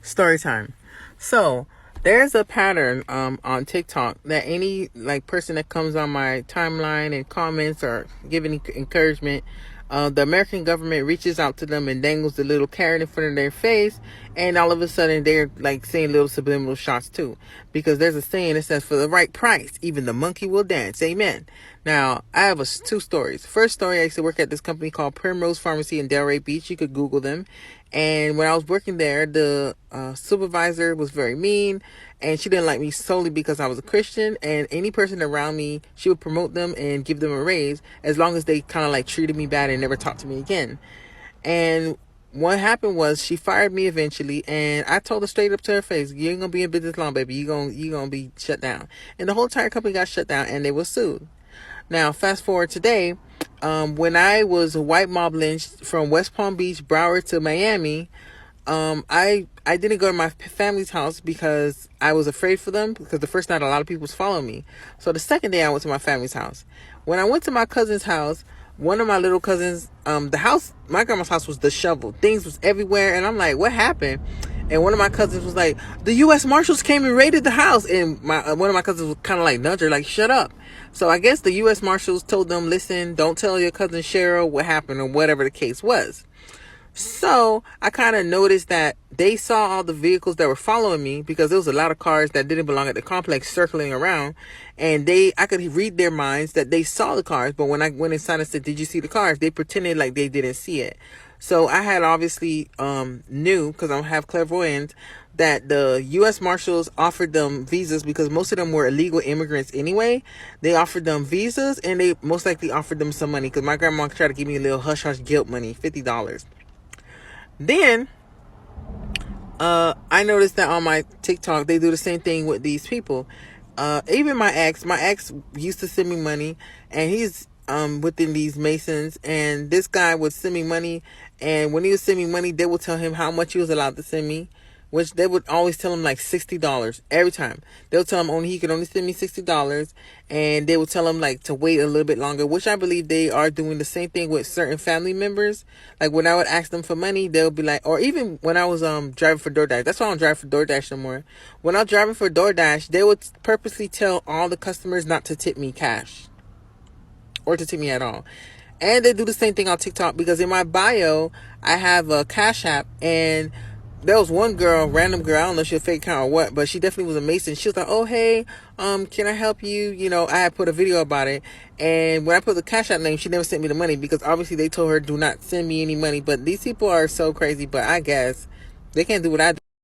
Story time. So there's a pattern on TikTok that any like person that comes on my timeline and comments or giving encouragement, the American government reaches out to them and dangles the little carrot in front of their face, and all of a sudden they're like saying little subliminal shots too. Because there's a saying that says, "For the right price, even the monkey will dance." Amen. Now, I have two stories. First story, I used to work at this company called Primrose Pharmacy in Delray Beach. You could Google them. And when I was working there, the supervisor was very mean, and she didn't like me solely because I was a Christian. And any person around me, she would promote them and give them a raise as long as they kind of like treated me bad and never talked to me again. And what happened was she fired me eventually, and I told her straight up to her face, "You ain't gonna be in business long, baby. You gonna be shut down." And the whole entire company got shut down, and they were sued. Now, fast forward today, when I was white mob lynched from West Palm Beach, Broward to Miami, I didn't go to my family's house because I was afraid for them, because the first night a lot of people was following me. So the second day I went to my family's house. When I went to my cousin's house, one of my little cousins, my grandma's house was disheveled. Things was everywhere, and I'm like, what happened? And one of my cousins was like, the U.S. Marshals came and raided the house. And one of my cousins was kind of like nudge her, like, shut up. So I guess the U.S. Marshals told them, listen, don't tell your cousin Cheryl what happened or whatever the case was. So I kind of noticed that they saw all the vehicles that were following me, because there was a lot of cars that didn't belong at the complex circling around. And I could read their minds that they saw the cars. But when I went inside and said, did you see the cars? They pretended like they didn't see it. So I had obviously knew, because I have clairvoyance, that the U.S. Marshals offered them visas, because most of them were illegal immigrants anyway. They offered them visas, and they most likely offered them some money, because my grandma tried to give me a little hush-hush guilt money, $50. Then I noticed that on my TikTok, they do the same thing with these people. Even my ex used to send me money, and he's within these Masons, and this guy would send me money, and when he would send me money, they would tell him how much he was allowed to send me, which they would always tell him like $60 every time. They'll tell him he could only send me $60, and they would tell him like to wait a little bit longer, which I believe they are doing the same thing with certain family members. Like when I would ask them for money, they'll be like, or even when I was driving for DoorDash, that's why I don't drive for DoorDash no more. When I was driving for DoorDash, they would purposely tell all the customers not to tip me cash or to tip me at all. And they do the same thing on TikTok, because in my bio, I have a Cash App, and there was one girl, random girl, I don't know if she was a fake account or what, but she definitely was a Mason. She was like, oh, hey, can I help you? You know, I had put a video about it. And when I put the Cash App name, she never sent me the money, because obviously they told her, do not send me any money. But these people are so crazy, but I guess they can't do what I do.